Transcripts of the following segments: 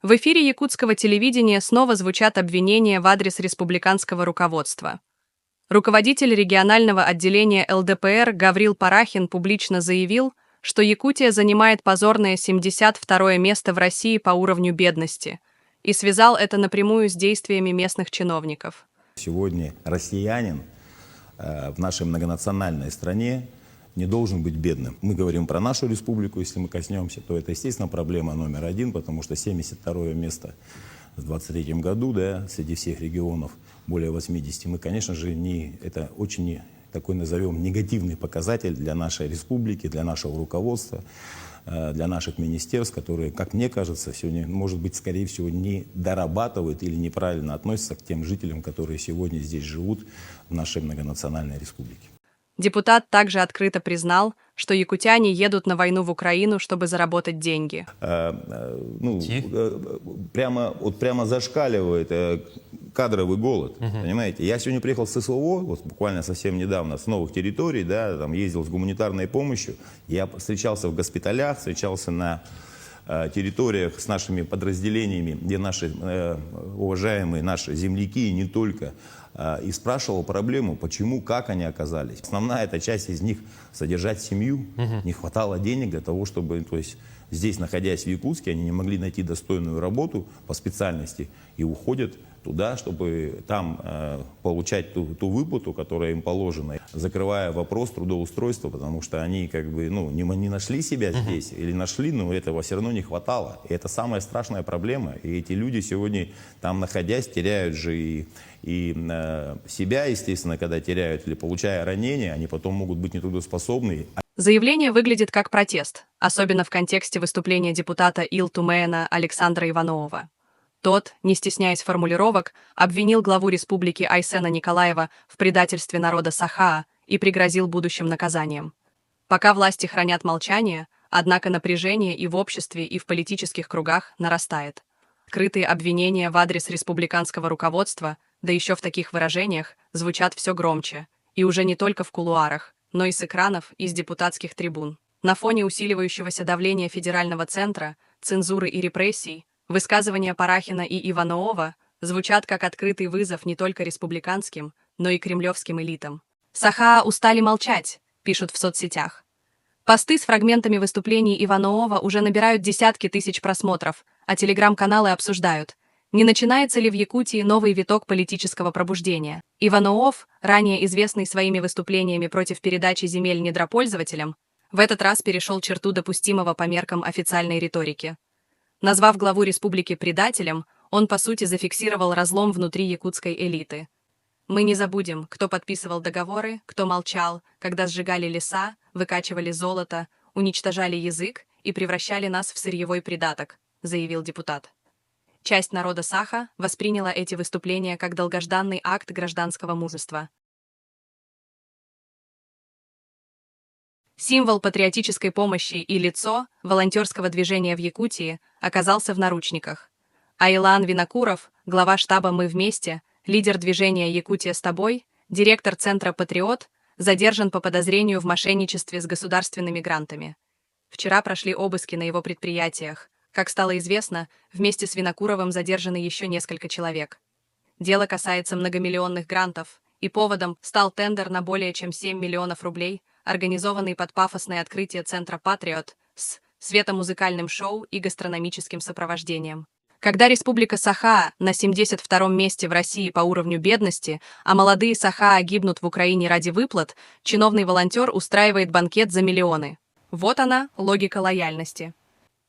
В эфире якутского телевидения снова звучат обвинения в адрес республиканского руководства. Руководитель регионального отделения ЛДПР Гаврил Парахин публично заявил, что Якутия занимает позорное 72-е место в России по уровню бедности, и связал это напрямую с действиями местных чиновников. Сегодня россиянин в нашей многонациональной стране не должен быть бедным. Мы говорим про нашу республику, если мы коснемся, то это, естественно, проблема номер один, потому что 72-е место в 2023 году, да, среди всех регионов, более 80, мы, конечно же, это очень такой, назовем, негативный показатель для нашей республики, для нашего руководства, для наших министерств, которые, как мне кажется, сегодня, может быть, скорее всего, не дорабатывают или неправильно относятся к тем жителям, которые сегодня здесь живут в нашей многонациональной республике. Депутат также открыто признал, что якутяне едут на войну в Украину, чтобы заработать деньги. Прямо зашкаливает кадровый голод, понимаете? Я сегодня приехал с СВО, вот буквально совсем недавно, с новых территорий, да, там ездил с гуманитарной помощью. Я встречался в госпиталях, встречался на территориях с нашими подразделениями, где наши уважаемые наши земляки, и не только, и спрашивал проблему, почему, как они оказались. Основная эта часть из них — содержать семью. Не хватало денег для того, чтобы, то есть здесь, находясь в Якутске, они не могли найти достойную работу по специальности и уходят туда, чтобы там получать ту выплату, которая им положена, закрывая вопрос трудоустройства, потому что они как бы не нашли себя здесь, или нашли, но этого все равно не хватало. И это самая страшная проблема. И эти люди сегодня, там находясь, теряют же и себя, естественно, когда теряют, или получая ранения, они потом могут быть нетрудоспособны. Заявление выглядит как протест, особенно в контексте выступления депутата Ил-Тумеена Александра Иванова. Тот, не стесняясь формулировок, обвинил главу республики Айсена Николаева в предательстве народа Сахаа и пригрозил будущим наказанием. Пока власти хранят молчание, однако напряжение и в обществе, и в политических кругах нарастает. Открытые обвинения в адрес республиканского руководства, да еще в таких выражениях, звучат все громче, и уже не только в кулуарах, но и с экранов, и с депутатских трибун. На фоне усиливающегося давления федерального центра, цензуры и репрессий, высказывания Парахина и Иванова звучат как открытый вызов не только республиканским, но и кремлевским элитам. Сахаа устали молчать, пишут в соцсетях. Посты с фрагментами выступлений Иванова уже набирают десятки тысяч просмотров, а телеграм-каналы обсуждают, не начинается ли в Якутии новый виток политического пробуждения. Иванов, ранее известный своими выступлениями против передачи земель недропользователям, в этот раз перешел черту допустимого по меркам официальной риторики. Назвав главу республики предателем, он, по сути, зафиксировал разлом внутри якутской элиты. Мы не забудем, кто подписывал договоры, кто молчал, когда сжигали леса, выкачивали золото, уничтожали язык и превращали нас в сырьевой придаток, заявил депутат. Часть народа Саха восприняла эти выступления как долгожданный акт гражданского мужества. Символ патриотической помощи и лицо волонтерского движения в Якутии оказался в наручниках. Айлан Винокуров, глава штаба «Мы вместе», лидер движения «Якутия с тобой», директор Центра «Патриот», задержан по подозрению в мошенничестве с государственными грантами. Вчера прошли обыски на его предприятиях. Как стало известно, вместе с Винокуровым задержаны еще несколько человек. Дело касается многомиллионных грантов, и поводом стал тендер на более чем 7 миллионов рублей, организованный под пафосное открытие Центра «Патриот» с светомузыкальным шоу и гастрономическим сопровождением. Когда Республика Сахаа на 72-м месте в России по уровню бедности, а молодые Сахаа гибнут в Украине ради выплат, чиновный волонтер устраивает банкет за миллионы. Вот она, логика лояльности.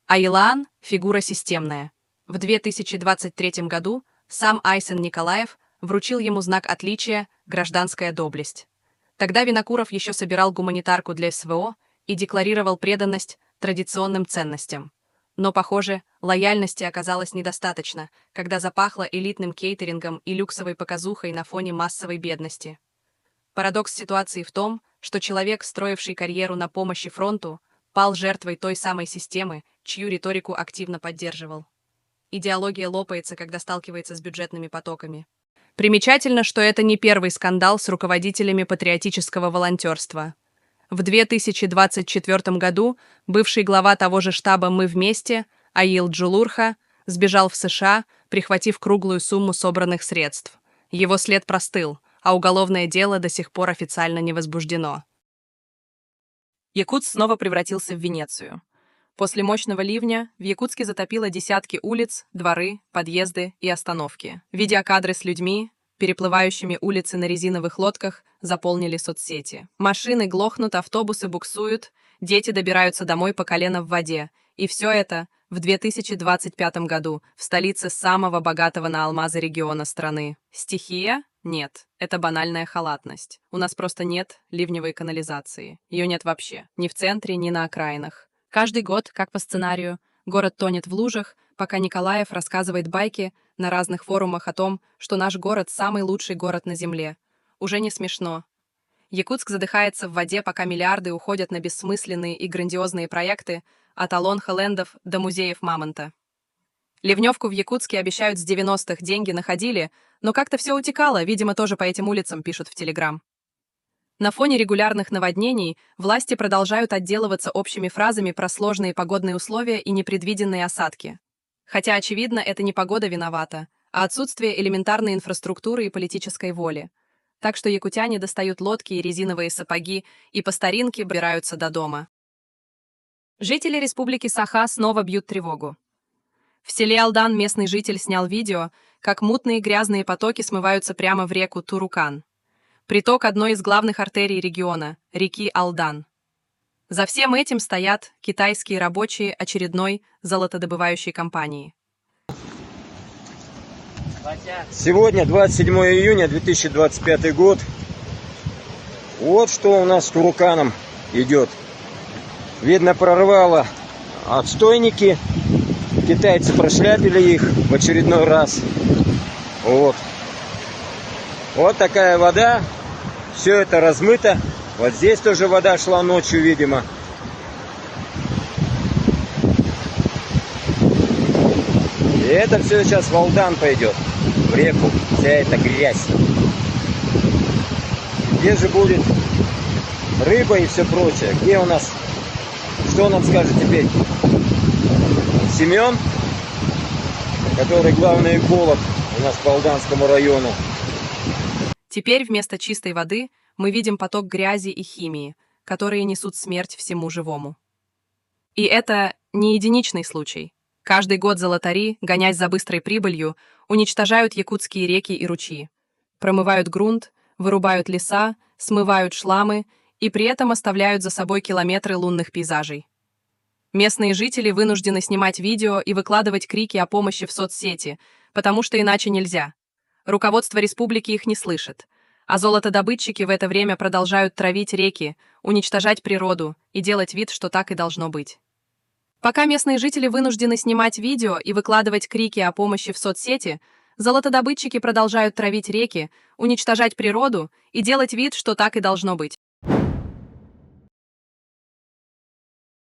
Айлан – фигура системная. В 2023 году сам Айсен Николаев вручил ему знак отличия «Гражданская доблесть». Тогда Винокуров еще собирал гуманитарку для СВО и декларировал преданность традиционным ценностям. Но, похоже, лояльности оказалось недостаточно, когда запахло элитным кейтерингом и люксовой показухой на фоне массовой бедности. Парадокс ситуации в том, что человек, строивший карьеру на помощи фронту, пал жертвой той самой системы, чью риторику активно поддерживал. Идеология лопается, когда сталкивается с бюджетными потоками. Примечательно, что это не первый скандал с руководителями патриотического волонтерства. В 2024 году бывший глава того же штаба «Мы вместе» Аил Джулурха сбежал в США, прихватив круглую сумму собранных средств. Его след простыл, а уголовное дело до сих пор официально не возбуждено. Якутск снова превратился в Венецию. После мощного ливня в Якутске затопило десятки улиц, дворы, подъезды и остановки. Видеокадры с людьми, переплывающими улицы на резиновых лодках, заполнили соцсети. Машины глохнут, автобусы буксуют, дети добираются домой по колено в воде. И все это в 2025 году в столице самого богатого на алмазы региона страны. Стихия? Нет. Это банальная халатность. У нас просто нет ливневой канализации. Ее нет вообще. Ни в центре, ни на окраинах. Каждый год, как по сценарию, город тонет в лужах, пока Николаев рассказывает байки на разных форумах о том, что наш город – самый лучший город на Земле. Уже не смешно. Якутск задыхается в воде, пока миллиарды уходят на бессмысленные и грандиозные проекты от Алон-Хелендов до музеев Мамонта. Ливневку в Якутске обещают с 90-х, деньги находили, но как-то все утекало, видимо, тоже по этим улицам, пишут в Телеграм. На фоне регулярных наводнений власти продолжают отделываться общими фразами про сложные погодные условия и непредвиденные осадки. Хотя, очевидно, это не погода виновата, а отсутствие элементарной инфраструктуры и политической воли. Так что якутяне достают лодки и резиновые сапоги и по старинке добираются до дома. Жители республики Саха снова бьют тревогу. В селе Алдан местный житель снял видео, как мутные грязные потоки смываются прямо в реку Турукан. Приток одной из главных артерий региона – реки Алдан. За всем этим стоят китайские рабочие очередной золотодобывающей компании. Сегодня 27 июня 2025 год. Вот что у нас с Туруканом идет. Видно, прорвало отстойники. Китайцы прошляпили их в очередной раз. Вот. Вот такая вода. Все это размыто. Вот здесь тоже вода шла ночью, видимо. И это все сейчас в Алдан пойдет. В реку. Вся эта грязь. Где же будет рыба и все прочее? Где у нас? Что нам скажет теперь Семен, который главный эколог у нас по Алданскому району? Теперь вместо чистой воды мы видим поток грязи и химии, которые несут смерть всему живому. И это не единичный случай. Каждый год золотари, гонясь за быстрой прибылью, уничтожают якутские реки и ручьи, промывают грунт, вырубают леса, смывают шламы и при этом оставляют за собой километры лунных пейзажей. Местные жители вынуждены снимать видео и выкладывать крики о помощи в соцсети, потому что иначе нельзя. Руководство республики их не слышит, а золотодобытчики в это время продолжают травить реки, уничтожать природу и делать вид, что так и должно быть. Пока местные жители вынуждены снимать видео и выкладывать крики о помощи в соцсети, золотодобытчики продолжают травить реки, уничтожать природу и делать вид, что так и должно быть.